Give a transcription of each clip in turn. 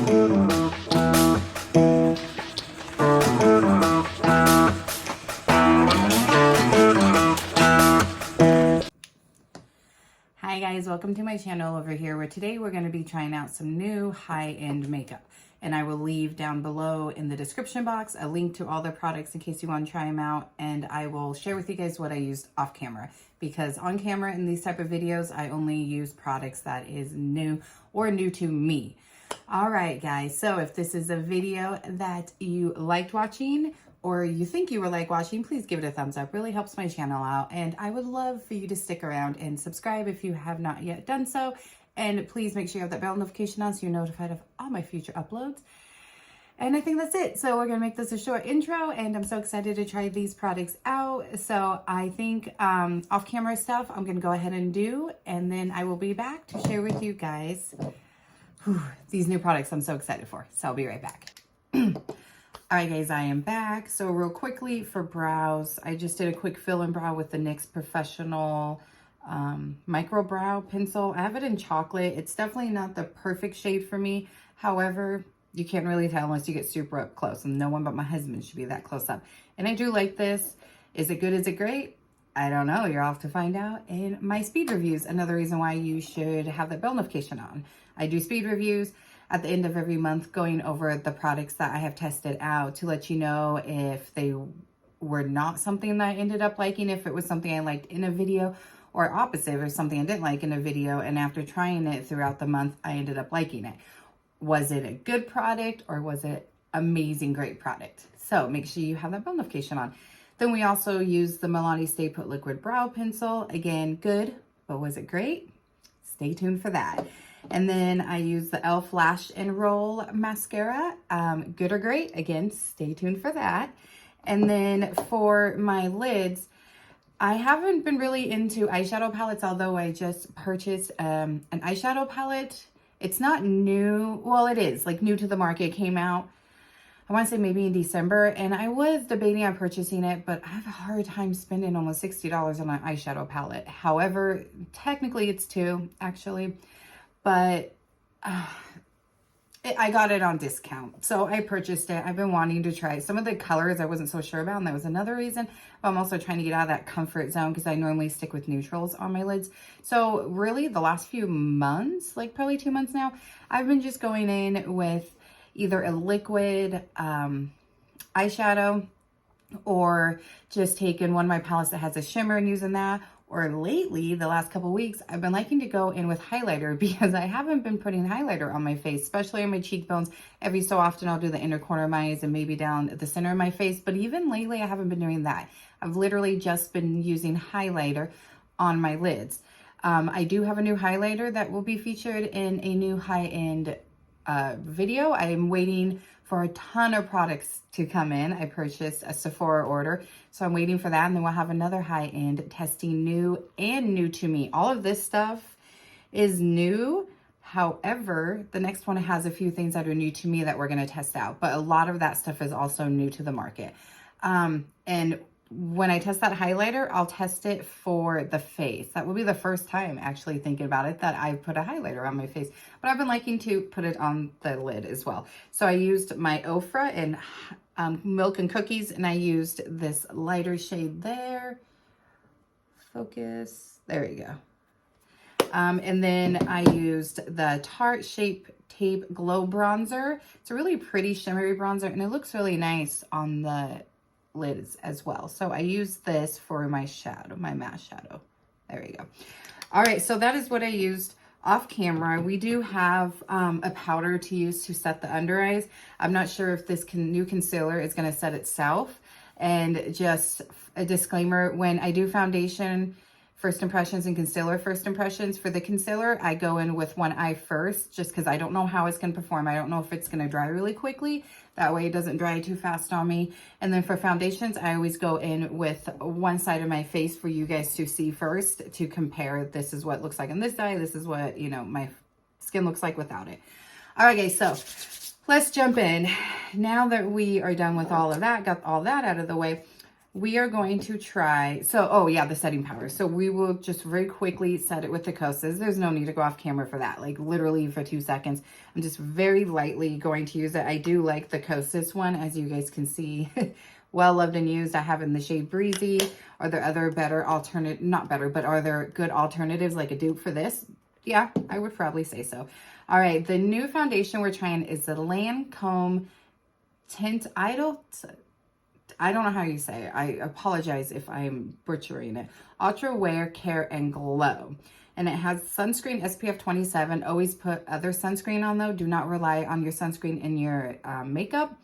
Hi guys, welcome to my channel over here where today we're going to be trying out some new high-end makeup, and I will leave down below in the description box a link to all the products in case you want to try them out, and I will share with you guys what I used off camera, because on camera in these type of videos I only use products that is new or new to me. All right guys, so if this is a video that you liked watching or you think you will like watching, please give it a thumbs up. Really helps my channel out, and I would love for you to stick around and subscribe if you have not yet done so. And please make sure you have that bell notification on so you're notified of all my future uploads. And I think that's it. So we're gonna make this a short intro, and I'm so excited to try these products out. So I think off camera stuff I'm gonna go ahead and do, and then I will be back to share with you guys these new products I'm so excited for. So I'll be right back. All right, guys, I am back. So real quickly for brows, I just did a quick fill-in brow with the NYX Professional Micro Brow Pencil. I have it in chocolate. It's definitely not the perfect shade for me. However, you can't really tell unless you get super up close, and no one but my husband should be that close up. And I do like this. Is it good? Is it great? I don't know. You're off to find out in my speed reviews. Another reason why you should have that bell notification on. I do speed reviews at the end of every month, going over the products that I have tested out to let you know if they were not something that I ended up liking, if it was something I liked in a video, or opposite, or something I didn't like in a video, and after trying it throughout the month, I ended up liking it. Was it a good product, or was it amazing, great product? So make sure you have that bell notification on. Then we also use the Milani Stay Put Liquid Brow Pencil. Again, good, but was it great? Stay tuned for that. And then I use the e.l.f. Lash and Roll Mascara. Good or great? Again, stay tuned for that. And then for my lids, I haven't been really into eyeshadow palettes, although I just purchased an eyeshadow palette. It's not new. Well, it is like new to the market. It came out, I want to say maybe in December, and I was debating on purchasing it, but I have a hard time spending almost $60 on an eyeshadow palette. However, technically it's $2 actually. But I got it on discount, so I purchased it. I've been wanting to try some of the colors I wasn't so sure about, and that was another reason. But I'm also trying to get out of that comfort zone because I normally stick with neutrals on my lids. So really the last few months, like probably 2 months now, I've been just going in with either a liquid eyeshadow, or just taking one of my palettes that has a shimmer and using that. Or lately, the last couple weeks, I've been liking to go in with highlighter because I haven't been putting highlighter on my face, especially on my cheekbones. Every so often, I'll do the inner corner of my eyes and maybe down the center of my face. But even lately, I haven't been doing that. I've literally just been using highlighter on my lids. I do have a new highlighter that will be featured in a new high-end video. I'm waiting for a ton of products to come in. I purchased a Sephora order, so I'm waiting for that, and then we'll have another high-end testing new and new to me. All of this stuff is new. However, the next one has a few things that are new to me that we're going to test out, but a lot of that stuff is also new to the market. And when I test that highlighter, I'll test it for the face. That will be the first time, actually thinking about it, that I put a highlighter on my face. But I've been liking to put it on the lid as well. So I used my Ofra and Milk and Cookies, and I used this lighter shade there. Focus. There you go. And then I used the Tarte Shape Tape Glow Bronzer. It's a really pretty shimmery bronzer, and it looks really nice on the lids as well. So I use this for my shadow, my matte shadow. There we go. All right, so that is what I used off camera. We do have a powder to use to set the under eyes. I'm not sure if this new concealer is going to set itself. And just a disclaimer, when I do foundation first impressions and concealer first impressions, for the concealer, I go in with one eye first, just because I don't know how it's going to perform. I don't know if it's going to dry really quickly. That way it doesn't dry too fast on me. And then for foundations, I always go in with one side of my face for you guys to see first, to compare. This is what it looks like on this eye. This is what, you know, my skin looks like without it. All right, guys, so let's jump in. Now that we are done with all of that, got all that out of the way, we are going to try, so, oh yeah, the setting powder. So we will just very quickly set it with the Kosas. There's no need to go off camera for that, like literally for 2 seconds. I'm just very lightly going to use it. I do like the Kosas one, as you guys can see. Well loved and used. I have in the shade Breezy. Are there other better alternate, not better, but are there good alternatives like a dupe for this? Yeah, I would probably say so. All right, the new foundation we're trying is the Lancôme Tint Idol. I don't know how you say it. I apologize if I'm butchering it. Ultra Wear, Care, and Glow. And it has sunscreen SPF 27. Always put other sunscreen on though. Do not rely on your sunscreen in your makeup.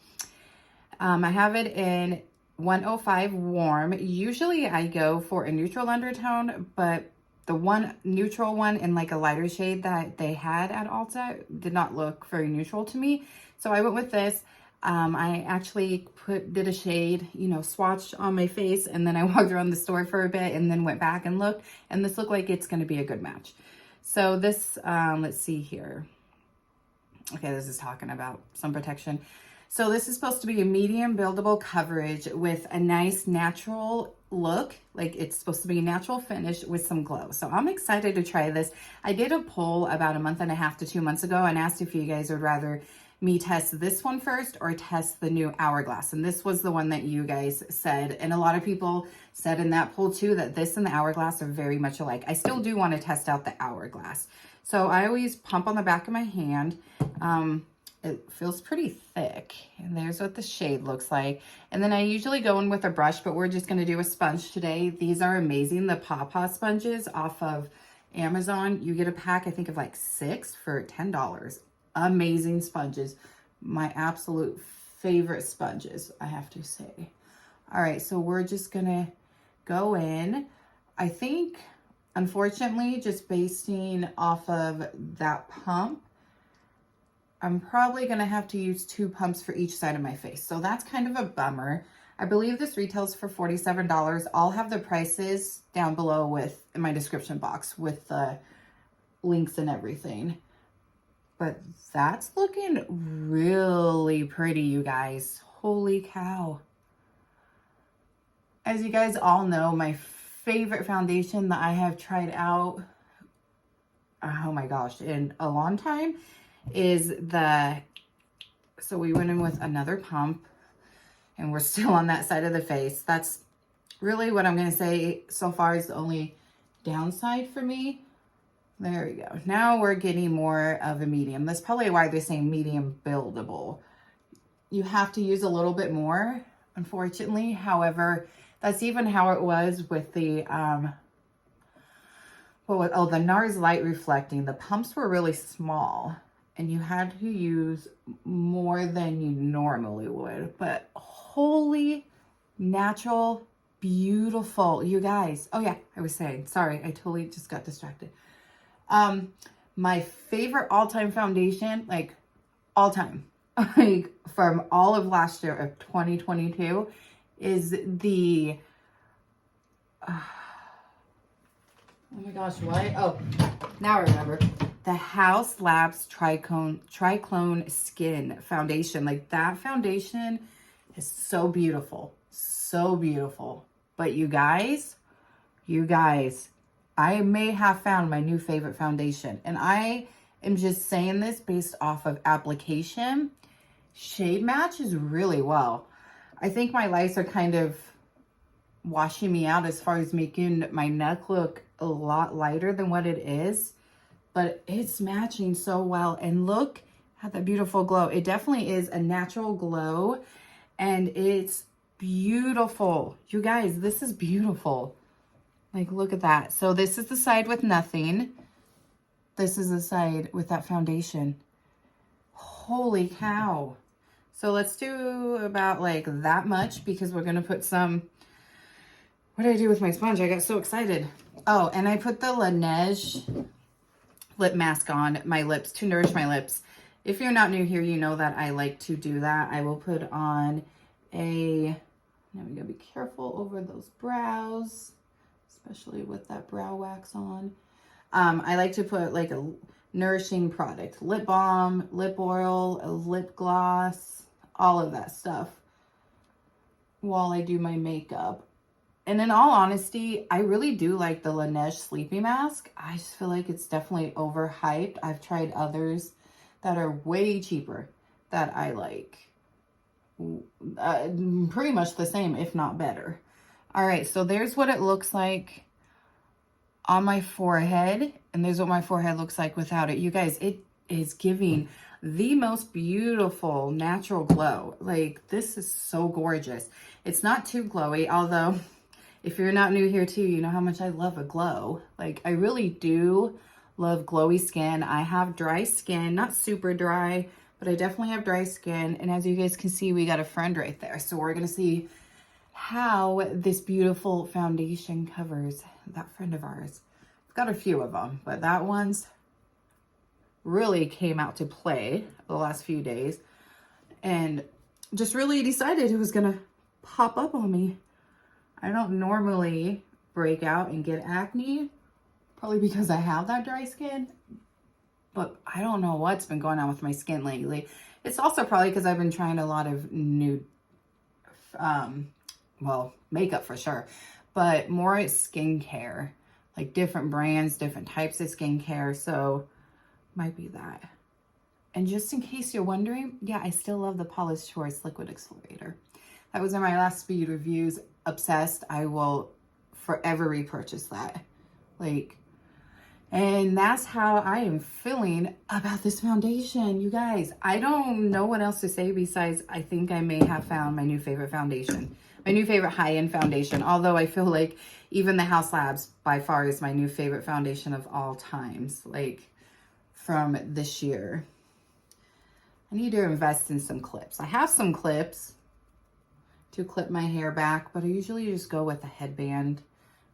I have it in 105 warm. Usually I go for a neutral undertone, but the one neutral one in like a lighter shade that they had at Ulta did not look very neutral to me. So I went with this. I actually did a shade, you know, swatched on my face, and then I walked around the store for a bit and then went back and looked, and this looked like it's going to be a good match. So this, let's see here. Okay, this is talking about sun protection. So this is supposed to be a medium buildable coverage with a nice natural look. Like it's supposed to be a natural finish with some glow. So I'm excited to try this. I did a poll about 1.5 to 2 months ago and asked if you guys would rather me test this one first or test the new Hourglass. And this was the one that you guys said. And a lot of people said in that poll too that this and the Hourglass are very much alike. I still do want to test out the Hourglass. So I always pump on the back of my hand. It feels pretty thick. And there's what the shade looks like. And then I usually go in with a brush, but we're just going to do a sponge today. These are amazing. The Pawpaw sponges off of Amazon. You get a pack, I think, of like 6 for $10. Amazing sponges. My absolute favorite sponges, I have to say. All right, so we're just going to go in. I think, unfortunately, just basing off of that pump, I'm probably going to have to use 2 pumps for each side of my face. So that's kind of a bummer. I believe this retails for $47. I'll have the prices down below in my description box with the links and everything. But that's looking really pretty, you guys. Holy cow. As you guys all know, my favorite foundation that I have tried out, oh my gosh, in a long time is so we went in with another pump and we're still on that side of the face. That's really what I'm going to say so far is the only downside for me. There we go. Now we're getting more of a medium. That's probably why they're saying medium buildable. You have to use a little bit more, unfortunately. However, that's even how it was with the, the NARS light reflecting. The pumps were really small and you had to use more than you normally would. But holy natural, beautiful, you guys. Oh yeah, I was saying, sorry, I totally just got distracted. My favorite all-time foundation, like all-time, like from all of last year of 2022 is the, oh my gosh, what? Oh, now I remember. The Haus Labs Triclone Skin Foundation. Like that foundation is so beautiful. So beautiful. But you guys, I may have found my new favorite foundation. And I am just saying this based off of application. Shade matches really well. I think my lights are kind of washing me out as far as making my neck look a lot lighter than what it is. But it's matching so well. And look at that beautiful glow. It definitely is a natural glow. And it's beautiful. You guys, this is beautiful. Like, look at that. So this is the side with nothing. This is the side with that foundation. Holy cow. So let's do about like that much because we're going to put some, what did I do with my sponge? I got so excited. Oh, and I put the Laneige lip mask on my lips to nourish my lips. If you're not new here, you know that I like to do that. I will put on now we gotta be careful over those brows, especially with that brow wax on. I like to put like a nourishing product, lip balm, lip oil, a lip gloss, all of that stuff while I do my makeup. And in all honesty, I really do like the Laneige Sleepy Mask. I just feel like it's definitely overhyped. I've tried others that are way cheaper that I like. Pretty much the same, if not better. All right, so there's what it looks like on my forehead, and there's what my forehead looks like without it. You guys, it is giving the most beautiful natural glow. Like, this is so gorgeous. It's not too glowy, although if you're not new here too, you know how much I love a glow. Like, I really do love glowy skin. I have dry skin, not super dry, but I definitely have dry skin. And as you guys can see, we got a friend right there. So we're gonna see how this beautiful foundation covers that friend of ours. I've got a few of them, but that one's really came out to play the last few days and just really decided it was gonna pop up on me. I don't normally break out and get acne, probably because I have that dry skin, but I don't know what's been going on with my skin lately. It's also probably because I've been trying a lot of new, well, makeup for sure, but more skincare, like different brands, different types of skincare. So might be that. And just in case you're wondering, yeah, I still love the Paula's Choice Liquid Exfoliator. That was in my last speed reviews. Obsessed. I will forever repurchase that. Like, and that's how I am feeling about this foundation, you guys. I don't know what else to say besides I think I may have found my new favorite foundation. My new favorite high-end foundation. Although I feel like even the House Labs by far is my new favorite foundation of all times. Like, from this year. I need to invest in some clips. I have some clips to clip my hair back, but I usually just go with a headband.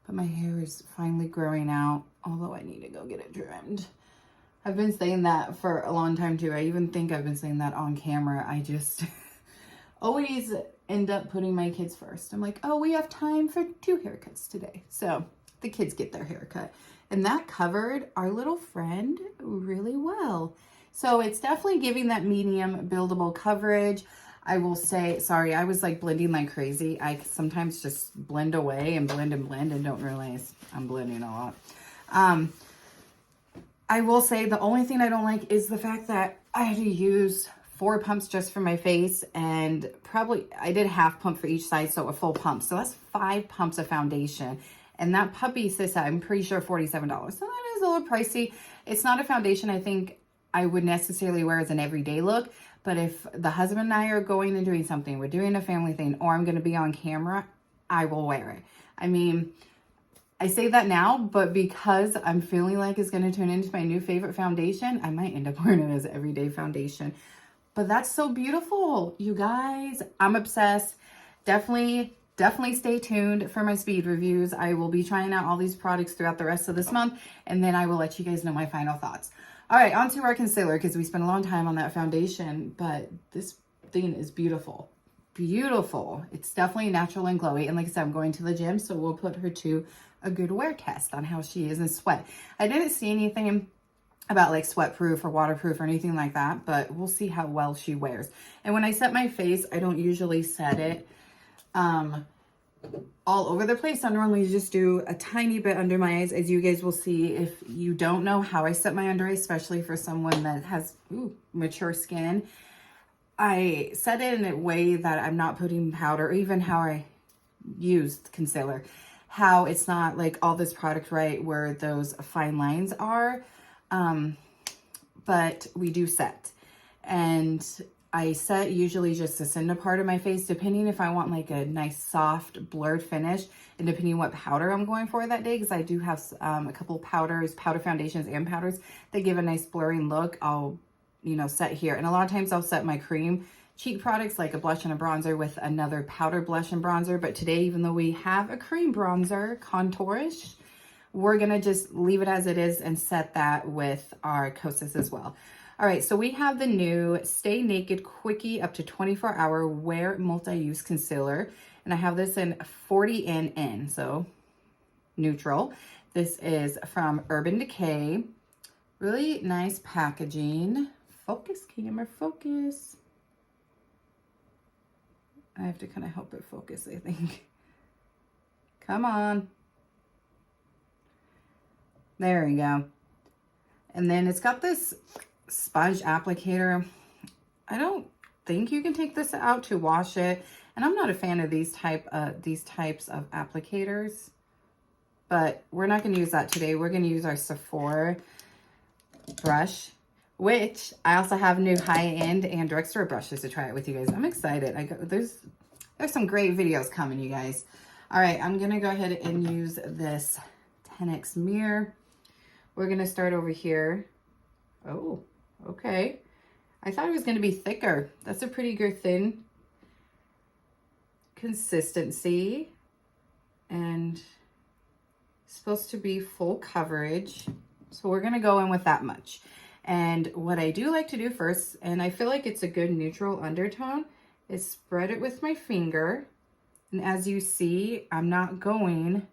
But my hair is finally growing out, although I need to go get it trimmed. I've been saying that for a long time too. I even think I've been saying that on camera. I just always end up putting my kids first. I'm like, oh, we have time for 2 haircuts today. So the kids get their haircut. And that covered our little friend really well. So it's definitely giving that medium buildable coverage. I will say, sorry, I was like blending like crazy. I sometimes just blend away and and don't realize I'm blending a lot. I will say the only thing I don't like is the fact that I had to use 4 pumps just for my face, and probably I did a half pump for each side, so a full pump. So that's 5 pumps of foundation. And that puppy sits at, I'm pretty sure, $47. So that is a little pricey. It's not a foundation I think I would necessarily wear as an everyday look. But if the husband and I are going and doing something, we're doing a family thing, or I'm going to be on camera, I will wear it. I mean, I say that now, but because I'm feeling like it's going to turn into my new favorite foundation, I might end up wearing it as an everyday foundation. But that's so beautiful, you guys. I'm obsessed. Definitely stay tuned for my speed reviews. I will be trying out all these products throughout the rest of this month, and then I will let you guys know my final thoughts. All right, on to our concealer, because we spent a long time on that foundation, but this thing is beautiful. Beautiful. It's definitely natural and glowy. And like I said, I'm going to the gym, so we'll put her to a good wear test on how she is in sweat. I didn't see anything about like sweat proof or waterproof or anything like that, but we'll see how well she wears. And when I set my face, I don't usually set it all over the place. I normally just do a tiny bit under my eyes, as you guys will see. If you don't know how I set my under eye, especially for someone that has mature skin, I set it in a way that I'm not putting powder, or even how I use concealer, how it's not like all this product right where those fine lines are, but we do set. And I set usually just the center part of my face, depending if I want like a nice soft blurred finish, and depending what powder I'm going for that day, because I do have a couple powder foundations and powders that give a nice blurring look. I'll, set here. And a lot of times I'll set my cream cheek products like a blush and a bronzer with another powder blush and bronzer. But today, even though we have a cream bronzer, contourish, we're going to just leave it as it is and set that with our Kosas as well. All right, so we have the new Stay Naked Quickie up to 24-hour Wear Multi-Use Concealer. And I have this in 40 NN, so neutral. This is from Urban Decay. Really nice packaging. Focus, camera, focus. I have to kind of help it focus, I think. Come on. There we go. And then it's got this sponge applicator. I don't think you can take this out to wash it. And I'm not a fan of these types of applicators. But we're not going to use that today. We're going to use our Sephora brush, which I also have new high-end and drugstore brushes to try it with you guys. I'm excited. There's some great videos coming, you guys. All right, I'm going to go ahead and use this 10X mirror. We're going to start over here. Oh, okay. I thought it was going to be thicker. That's a pretty good thin consistency. And it's supposed to be full coverage. So we're going to go in with that much. And what I do like to do first, and I feel like it's a good neutral undertone, is spread it with my finger. And as you see, I'm not going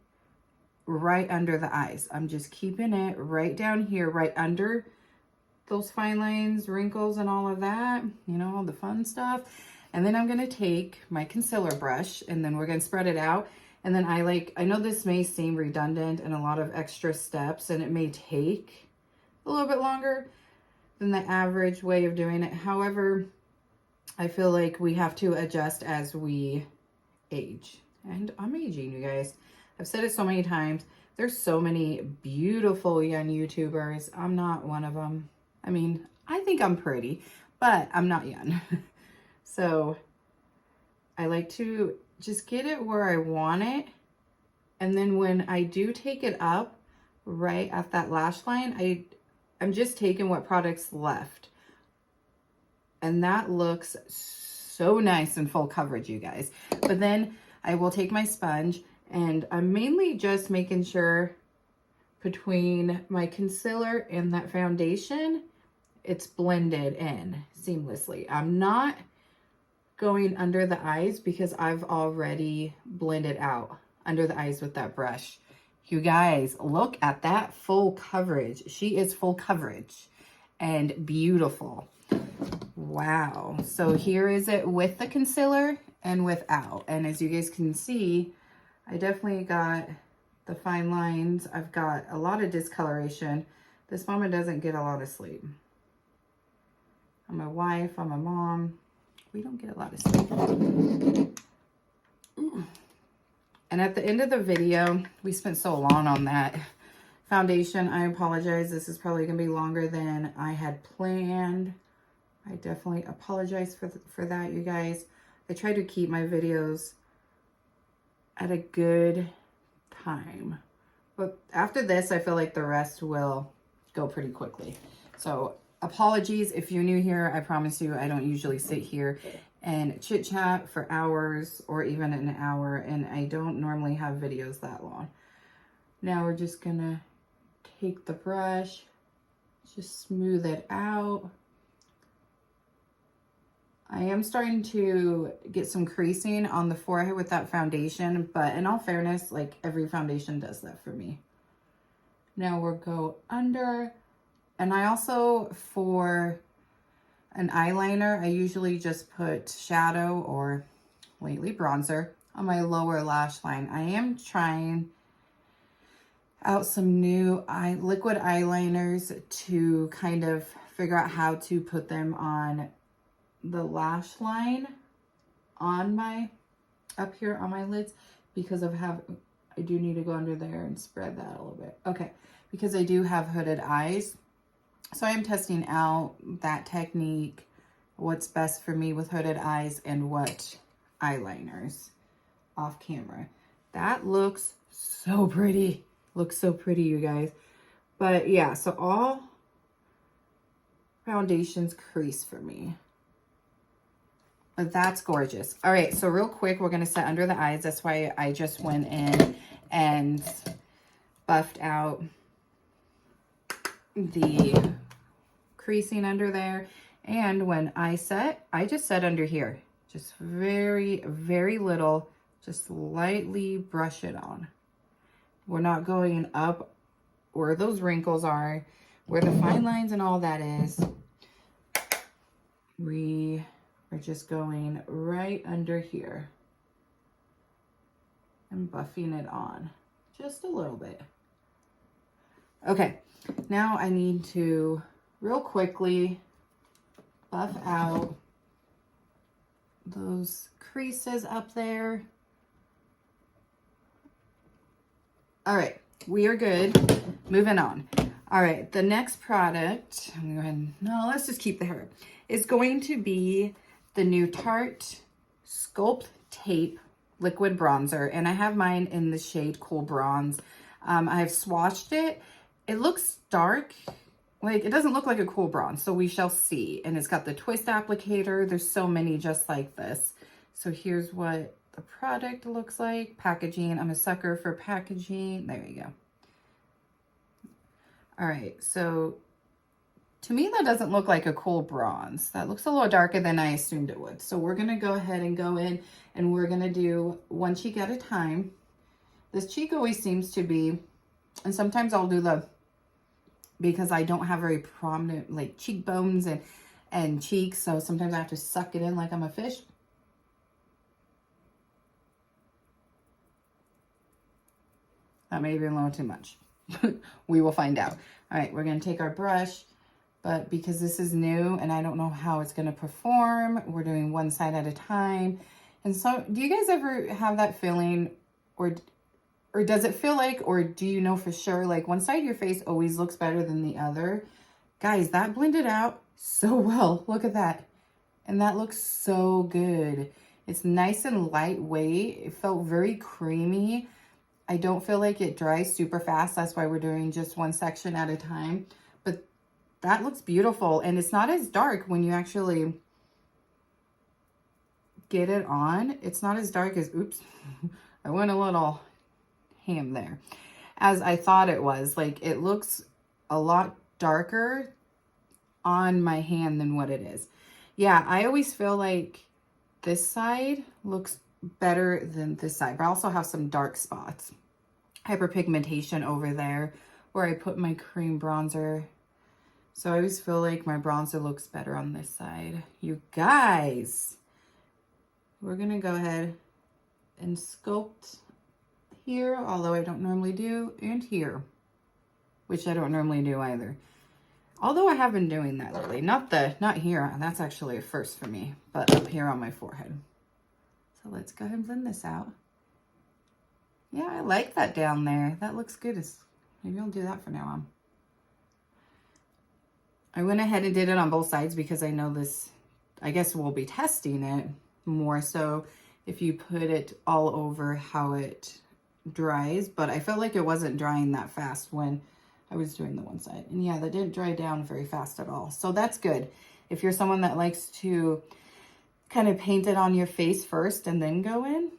right under the eyes. I'm just keeping it right down here, right under those fine lines, wrinkles, and all of that, you know, all the fun stuff. And then I'm going to take my concealer brush, and then we're going to spread it out. And then I know this may seem redundant and a lot of extra steps, and it may take a little bit longer than the average way of doing it. However, I feel like we have to adjust as we age. And I'm aging, you guys. I've said it so many times. There's so many beautiful young YouTubers. I'm not one of them. I mean, I think I'm pretty, but I'm not young. So I like to just get it where I want it. And then when I do take it up right at that lash line, I'm just taking what product's left. And that looks so nice and full coverage, you guys. But then I will take my sponge, and I'm mainly just making sure between my concealer and that foundation, it's blended in seamlessly. I'm not going under the eyes because I've already blended out under the eyes with that brush. You guys, look at that full coverage. She is full coverage and beautiful. Wow. So here is it with the concealer and without. And as you guys can see, I definitely got the fine lines. I've got a lot of discoloration. This mama doesn't get a lot of sleep. I'm a wife, I'm a mom. We don't get a lot of sleep. Ooh. And at the end of the video, we spent so long on that foundation. I apologize. This is probably going to be longer than I had planned. I definitely apologize for that, you guys. I try to keep my videos at a good time. But after this, I feel like the rest will go pretty quickly. So apologies if you're new here. I promise you, I don't usually sit here and chit chat for hours or even an hour. And I don't normally have videos that long. Now we're just gonna take the brush, just smooth it out. I am starting to get some creasing on the forehead with that foundation, but in all fairness, like every foundation does that for me. Now we'll go under, and I also, for an eyeliner, I usually just put shadow or lately bronzer on my lower lash line. I am trying out some new liquid eyeliners to kind of figure out how to put them on the lash line on my, up here on my lids, because of how, I do need to go under there and spread that a little bit. Okay, because I do have hooded eyes. So I am testing out that technique, what's best for me with hooded eyes and what eyeliners off camera. That looks so pretty. Looks so pretty, you guys. But yeah, so all foundations crease for me. But that's gorgeous. All right, so real quick, we're going to set under the eyes. That's why I just went in and buffed out the creasing under there. And when I set, I just set under here. Just very, very little. Just lightly brush it on. We're not going up where those wrinkles are, where the fine lines and all that is. We we're just going right under here and buffing it on just a little bit. Okay, now I need to real quickly buff out those creases up there. All right, we are good. Moving on. All right, the next product, I'm gonna go ahead and, no, let's just keep the hair, is going to be the new Tarte Sculpt Tape Liquid Bronzer. And I have mine in the shade Cool Bronze. I have swatched it. It looks dark. Like, it doesn't look like a cool bronze, so we shall see. And it's got the twist applicator. There's so many just like this. So here's what the product looks like. Packaging. I'm a sucker for packaging. There you go. All right, so to me, that doesn't look like a cool bronze. That looks a little darker than I assumed it would. So we're gonna go ahead and go in and we're gonna do one cheek at a time. This cheek always seems to be, and sometimes I'll do the, because I don't have very prominent like cheekbones and cheeks, so sometimes I have to suck it in like I'm a fish. That may be a little too much. We will find out. All right, we're gonna take our brush, but because this is new and I don't know how it's gonna perform, we're doing one side at a time. And so, do you guys ever have that feeling, or does it feel like, or do you know for sure, like one side of your face always looks better than the other? Guys, that blended out so well. Look at that. And that looks so good. It's nice and lightweight. It felt very creamy. I don't feel like it dries super fast. That's why we're doing just one section at a time. But that looks beautiful. And it's not as dark when you actually get it on. It's not as dark as, oops, I went a little ham there, as I thought it was. Like, it looks a lot darker on my hand than what it is. Yeah, I always feel like this side looks better than this side, but I also have some dark spots, hyperpigmentation over there where I put my cream bronzer. So I always feel like my bronzer looks better on this side. You guys, we're gonna go ahead and sculpt here, although I don't normally do, and here, which I don't normally do either. Although I have been doing that lately. Not here, that's actually a first for me, but up here on my forehead. So let's go ahead and blend this out. Yeah, I like that down there. That looks good. Maybe I'll do that from now on. I went ahead and did it on both sides because I know this, I guess we'll be testing it more so if you put it all over how it dries, but I felt like it wasn't drying that fast when I was doing the one side. And yeah, that didn't dry down very fast at all. So that's good. If you're someone that likes to kind of paint it on your face first and then go in,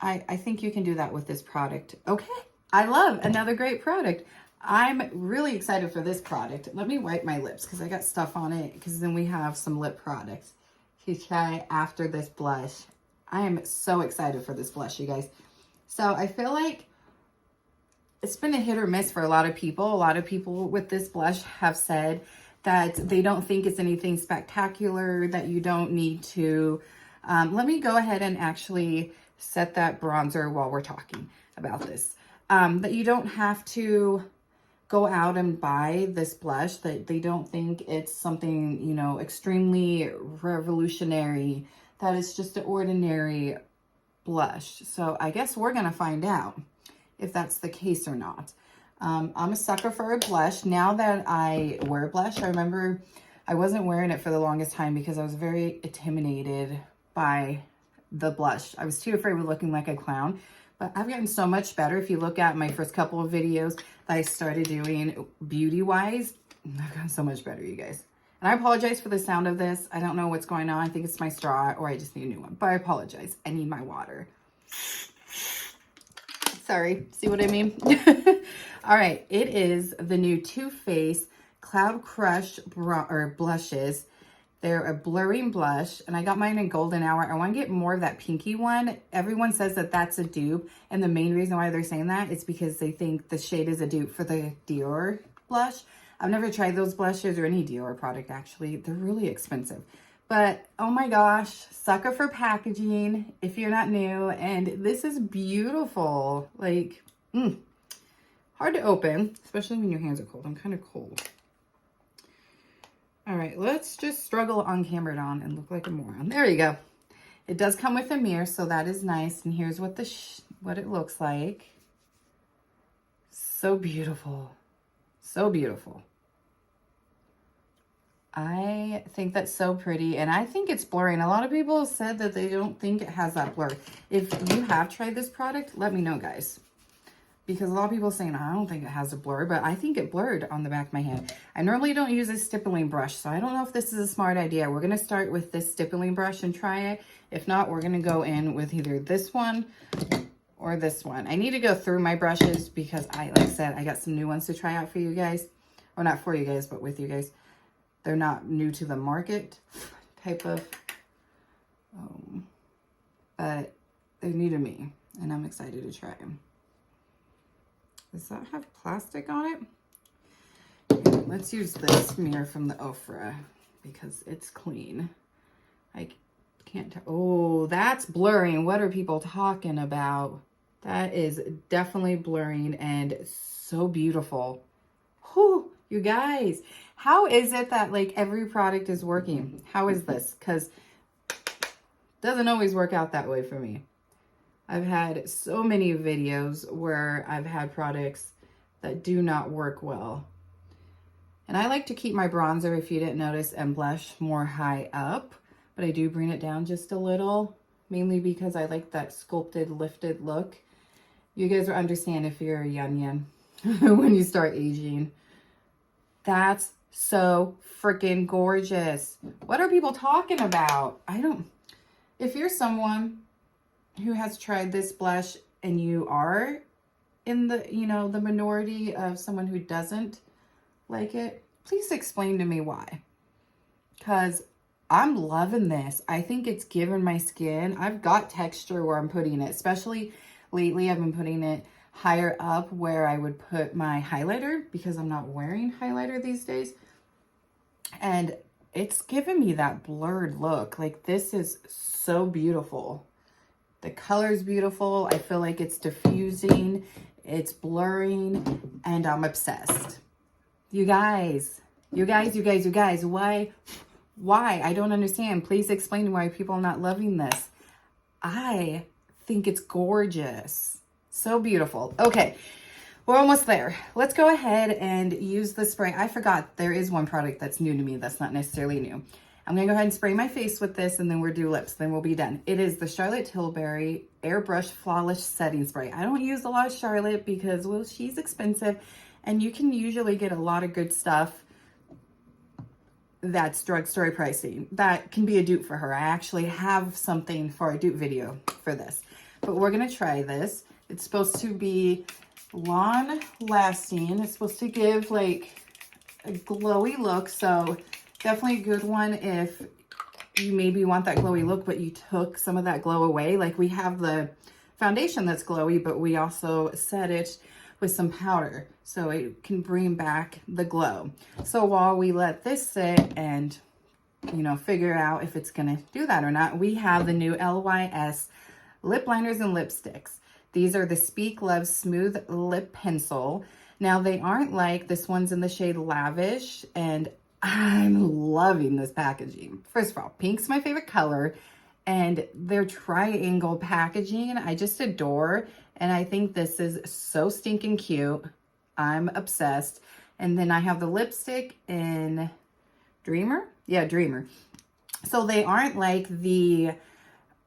I think you can do that with this product. Okay, I love another great product. I'm really excited for this product. Let me wipe my lips because I got stuff on it, because then we have some lip products to try after this blush. I am so excited for this blush, you guys. So I feel like it's been a hit or miss for a lot of people. A lot of people with this blush have said that they don't think it's anything spectacular, that you don't need to. Let me go ahead and actually set that bronzer while we're talking about this. That you don't have to go out and buy this blush, that they don't think it's something, you know, extremely revolutionary, that it's just an ordinary blush. So I guess we're gonna find out if that's the case or not. I'm a sucker for a blush. Now that I wear blush, I remember I wasn't wearing it for the longest time because I was very intimidated by the blush. I was too afraid of looking like a clown, but I've gotten so much better. If you look at my first couple of videos that I started doing beauty-wise, I've gotten so much better, you guys. And I apologize for the sound of this. I don't know what's going on. I think it's my straw, or I just need a new one, but I apologize. I need my water. Sorry, see what I mean? All right, it is the new Too Faced Cloud Crush blushes. They're a blurring blush, and I got mine in Golden Hour. I want to get more of that pinky one. Everyone says that that's a dupe, and the main reason why they're saying that is because they think the shade is a dupe for the Dior blush. I've never tried those blushes or any Dior product, actually. They're really expensive. But oh my gosh, sucker for packaging if you're not new. And this is beautiful. Like, hard to open, especially when your hands are cold. I'm kind of cold. All right, let's just struggle on camera on and look like a moron. There you go. It does come with a mirror, so that is nice. And here's what what it looks like. So beautiful. So beautiful. I think that's so pretty, and I think it's blurring. A lot of people have said that they don't think it has that blur. If you have tried this product, let me know, guys. Because a lot of people are saying, I don't think it has a blur, but I think it blurred on the back of my hand. I normally don't use a stippling brush, so I don't know if this is a smart idea. We're going to start with this stippling brush and try it. If not, we're going to go in with either this one or this one. I need to go through my brushes because like I said, I got some new ones to try out for you guys. Or not for you guys, but with you guys. They're not new to the market type of, but they're new to me, and I'm excited to try them. Does that have plastic on it? Yeah, let's use this mirror from the Ofra because it's clean. I can't tell. Oh, that's blurring. What are people talking about? That is definitely blurring and so beautiful. Whew, you guys. How is it that like every product is working? How is this? Because it doesn't always work out that way for me. I've had so many videos where I've had products that do not work well. And I like to keep my bronzer, if you didn't notice, and blush more high up. But I do bring it down just a little, mainly because I like that sculpted, lifted look. You guys will understand if you're a young when you start aging. That's so freaking gorgeous. What are people talking about? If you're someone who has tried this blush and you are in the, the minority of someone who doesn't like it, please explain to me why. Because I'm loving this. I think it's given my skin. I've got texture where I'm putting it, especially lately I've been putting it higher up where I would put my highlighter because I'm not wearing highlighter these days. And it's given me that blurred look. Like, this is so beautiful. The color is beautiful. I feel like it's diffusing, it's blurring, and I'm obsessed. You guys, why? I don't understand. Please explain why people are not loving this. I think it's gorgeous. So beautiful. Okay, we're almost there. Let's go ahead and use the spray. I forgot there is one product that's new to me that's not necessarily new. I'm going to go ahead and spray my face with this, and then we'll do lips. Then we'll be done. It is the Charlotte Tilbury Airbrush Flawless Setting Spray. I don't use a lot of Charlotte because, well, she's expensive, and you can usually get a lot of good stuff that's drugstore pricing. That can be a dupe for her. I actually have something for a dupe video for this. But we're going to try this. It's supposed to be long lasting. It's supposed to give like a glowy look. So definitely a good one if you maybe want that glowy look, but you took some of that glow away. Like, we have the foundation that's glowy, but we also set it with some powder so it can bring back the glow. So while we let this sit and, figure out if it's going to do that or not, we have the new LYS lip liners and lipsticks. These are the Speak Love Smooth Lip Pencil. Now, they aren't like this one's in the shade Lavish, and I'm loving this packaging. First of all, pink's my favorite color, and their triangle packaging I just adore, and I think this is so stinking cute. I'm obsessed. And then I have the lipstick in Dreamer. Yeah, Dreamer. So they aren't like the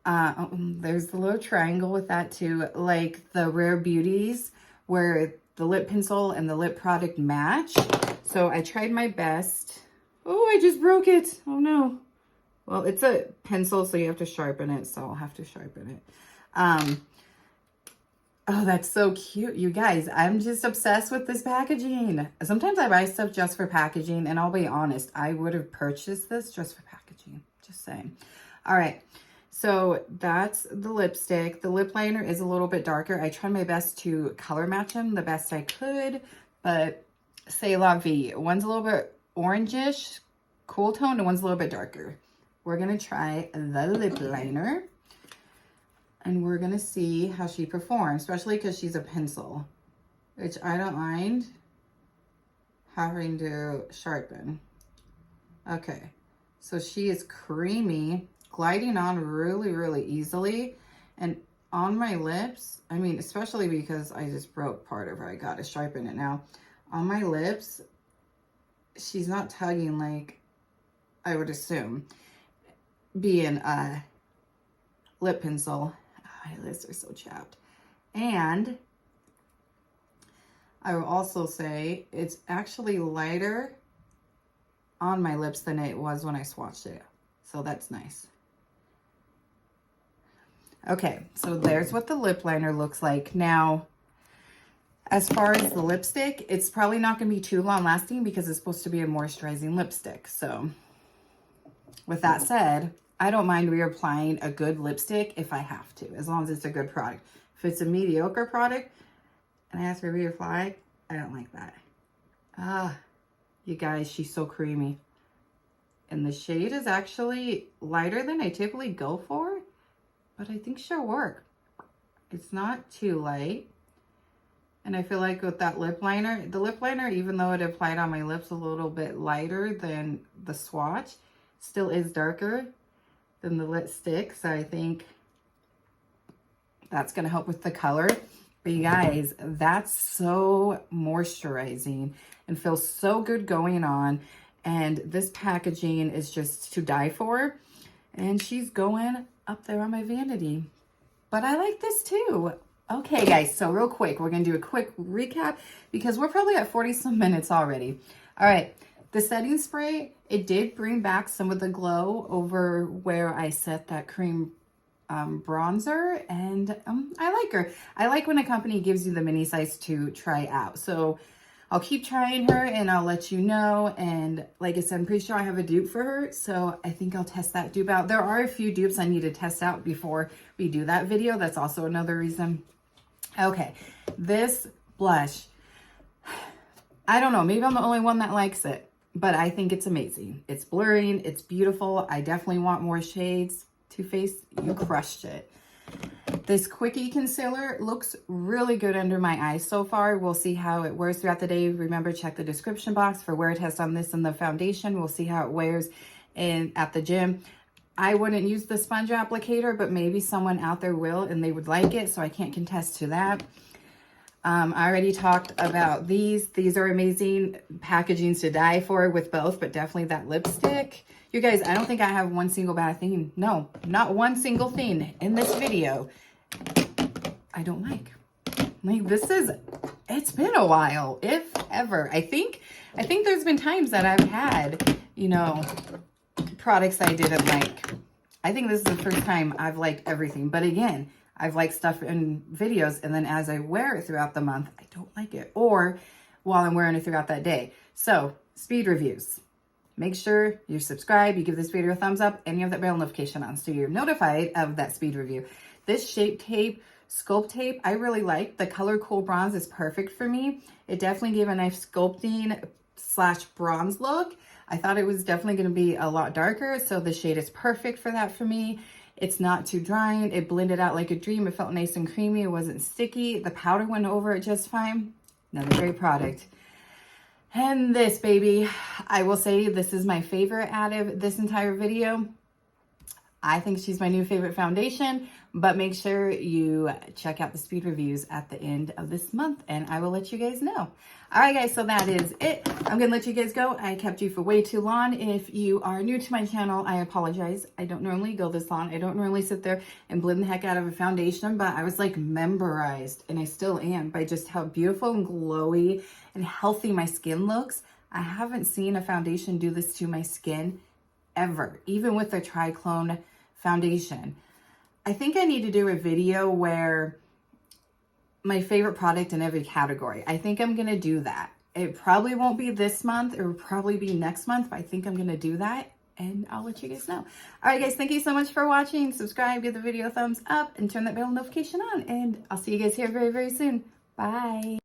there's the little triangle with that too, like the Rare Beauties where the lip pencil and the lip product match. So I tried my best. Oh, I just broke it. Oh no. Well, it's a pencil, so you have to sharpen it. So I'll have to sharpen it. Oh, that's so cute. You guys, I'm just obsessed with this packaging. Sometimes I buy stuff just for packaging, and I'll be honest, I would have purchased this just for packaging. Just saying. All right. So that's the lipstick. The lip liner is a little bit darker. I tried my best to color match them the best I could, but c'est la vie. One's a little bit orangish, cool tone, and one's a little bit darker. we're going to try the lip liner. And we're going to see how she performs, especially because she's a pencil, which I don't mind having to sharpen. Okay, so she is creamy, gliding on really, really easily. And on my lips, I mean, especially because I just broke part of her, I got to sharpen it now. On my lips, she's not tugging like I would assume, being a lip pencil. My lips are so chapped. And I will also say it's actually lighter on my lips than it was when I swatched it. So that's nice. Okay, so there's what the lip liner looks like. Now, as far as the lipstick, it's probably not going to be too long lasting because it's supposed to be a moisturizing lipstick. So with that said, I don't mind reapplying a good lipstick if I have to, as long as it's a good product. If it's a mediocre product and I have to reapply, I don't like that. You guys, she's so creamy. And the shade is actually lighter than I typically go for, but I think she'll work. It's not too light. And I feel like with that lip liner, the lip liner, even though it applied on my lips a little bit lighter than the swatch, still is darker than the lipstick. So I think that's going to help with the color. But you guys, that's so moisturizing and feels so good going on. And this packaging is just to die for. And she's going up there on my vanity. But I like this too. Okay, guys, so real quick, we're going to do a quick recap because we're probably at 40 some minutes already. All right, the setting spray, it did bring back some of the glow over where I set that cream bronzer, and I like her. I like when a company gives you the mini size to try out. So I'll keep trying her and I'll let you know. And like I said, I'm pretty sure I have a dupe for her. So I think I'll test that dupe out. There are a few dupes I need to test out before we do that video. That's also another reason. Okay, this blush, I don't know, maybe I'm the only one that likes it, but I think it's amazing. It's blurring, it's beautiful. I definitely want more shades. Too Faced, you crushed it. This Quickie concealer looks really good under my eyes so far. We'll see how it wears throughout the day. Remember, check the description box for wear test on this and the foundation. We'll see how it wears at the gym. I wouldn't use the sponge applicator, but maybe someone out there will and they would like it, so I can't contest to that. I already talked about these. These are amazing packagings to die for with both, but definitely that lipstick. You guys, I don't think I have one single bad thing. No, not one single thing in this video I don't like. Like, it's been a while, if ever. I think there's been times that I've had, you know, products I didn't like. I think this is the first time I've liked everything. But again, I've liked stuff in videos, and then as I wear it throughout the month, I don't like it. Or while I'm wearing it throughout that day. So, speed reviews. Make sure you're subscribed, you give this video a thumbs up, and you have that bell notification on so you're notified of that speed review. This Shape Tape, Sculpt Tape, I really like. The color Cool Bronze is perfect for me. It definitely gave a nice sculpting / bronze look. I thought it was definitely going to be a lot darker, so the shade is perfect for that for me. It's not too drying. It blended out like a dream. It felt nice and creamy. It wasn't sticky. The powder went over it just fine. Another great product. And this, baby, I will say this is my favorite out of this entire video. I think she's my new favorite foundation, but make sure you check out the speed reviews at the end of this month, and I will let you guys know. All right, guys, so that is it. I'm going to let you guys go. I kept you for way too long. If you are new to my channel, I apologize. I don't normally go this long. I don't normally sit there and blend the heck out of a foundation, but I was like memorized, and I still am, by just how beautiful and glowy and healthy my skin looks. I haven't seen a foundation do this to my skin ever, even with the Triclone foundation. I think I need to do a video where my favorite product in every category. I think I'm going to do that. It probably won't be this month. It will probably be next month, but I think I'm going to do that, and I'll let you guys know. All right, guys, thank you so much for watching. Subscribe, give the video a thumbs up, and turn that bell notification on, and I'll see you guys here very, very soon. Bye.